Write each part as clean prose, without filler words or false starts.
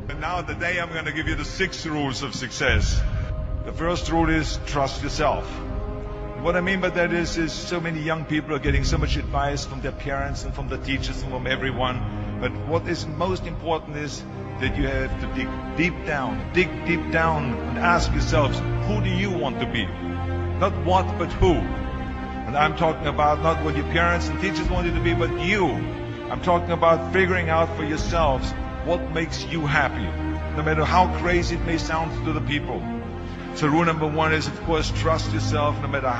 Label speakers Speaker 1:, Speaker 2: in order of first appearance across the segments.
Speaker 1: And now today I'm going to give you the 6 rules of success. The first rule is trust yourself. What I mean by that is so many young people are getting so much advice from their parents and from the teachers and from everyone. But what is most important is that you have to dig deep down and ask yourselves, who do you want to be? Not what, but who. And I'm talking about not what your parents and teachers want you to be, but you. I'm talking about figuring out for yourselves what makes you happy, no matter how crazy it may sound to the people. So rule number 1 is, of course, trust yourself no matter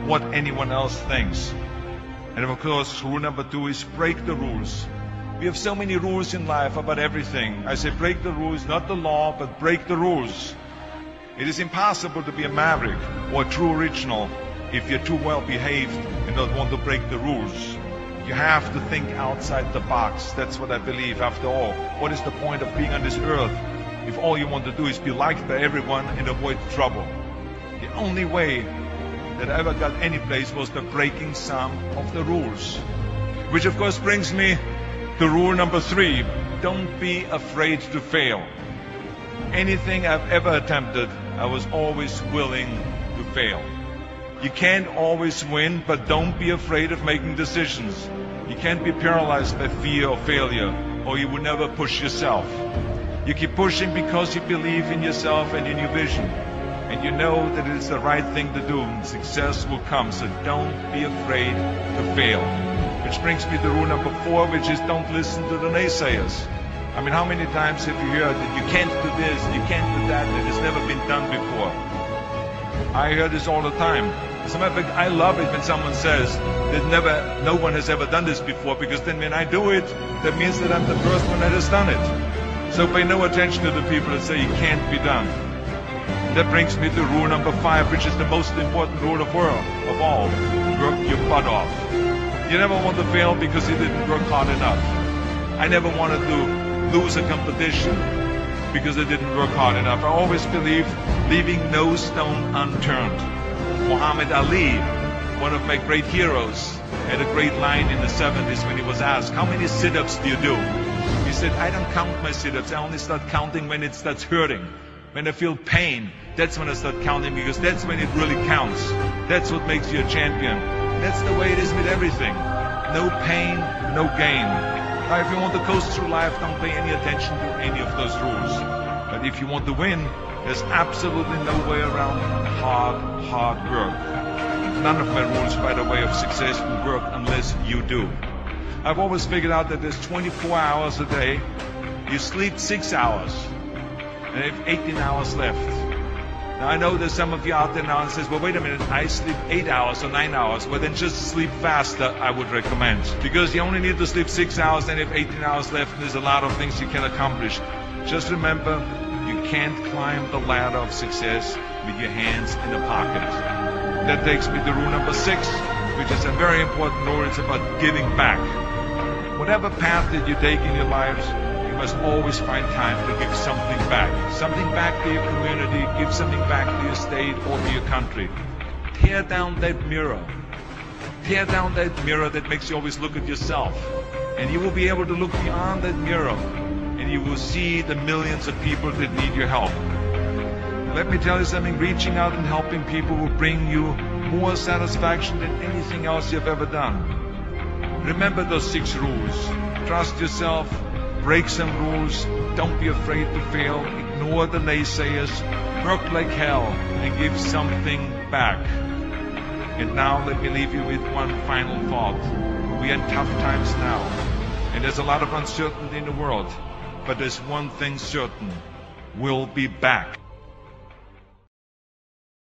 Speaker 1: what anyone else thinks. And of course, rule number 2 is break the rules. We have so many rules in life about everything. I say break the rules, not the law, but break the rules. It is impossible to be a maverick or a true original if you're too well behaved and don't want to break the rules. You have to think outside the box. That's what I believe. After all, what is the point of being on this earth if all you want to do is be liked by everyone and avoid trouble? The only way that I ever got any place was by breaking some of the rules. Which of course brings me to rule number 3. Don't be afraid to fail. Anything I've ever attempted, I was always willing to fail. You can't always win, but don't be afraid of making decisions. You can't be paralyzed by fear or failure, or you will never push yourself. You keep pushing because you believe in yourself and in your vision. And you know that it is the right thing to do, and success will come. So don't be afraid to fail. Which brings me to rule number 4, which is don't listen to the naysayers. I mean, how many times have you heard that you can't do this, you can't do that, and it's never been done before? I hear this all the time. As a matter of fact, I love it when someone says that no one has ever done this before, because then when I do it, that means that I'm the first one that has done it. So pay no attention to the people that say it can't be done. That brings me to rule number 5, which is the most important rule of all. Work your butt off. You never want to fail because you didn't work hard enough. I never wanted to lose a competition because I didn't work hard enough. I always believed leaving no stone unturned. Muhammad Ali, one of my great heroes, had a great line in the 70s when he was asked, how many sit-ups do you do? He said, I don't count my sit-ups. I only start counting when it starts hurting. When I feel pain, that's when I start counting, because that's when it really counts. That's what makes you a champion. That's the way it is with everything. No pain, no gain. Now, if you want to coast through life, don't pay any attention to any of those rules. But if you want to win, there's absolutely no way around hard work. None of my rules, by the way, of success will work unless you do. I've always figured out that there's 24 hours a day. You sleep 6 hours, and you have 18 hours left. Now, I know there's some of you out there now and says, well, wait a minute, I sleep 8 hours or 9 hours. Well, then just sleep faster, I would recommend. Because you only need to sleep 6 hours, then you have 18 hours left, and there's a lot of things you can accomplish. Just remember, you can't climb the ladder of success with your hands in the pocket. That takes me to rule number 6, which is a very important rule. It's about giving back. Whatever path that you take in your lives, you must always find time to give something back. Something back to your community, give something back to your state or to your country. Tear down that mirror. Tear down that mirror that makes you always look at yourself. And you will be able to look beyond that mirror, and you will see the millions of people that need your help. Let me tell you something, reaching out and helping people will bring you more satisfaction than anything else you've ever done. Remember those 6 rules. Trust yourself, break some rules, don't be afraid to fail, ignore the naysayers, work like hell, and give something back. And now let me leave you with one final thought. We are in tough times now, and there's a lot of uncertainty in the world, but there's one thing certain: we'll be back.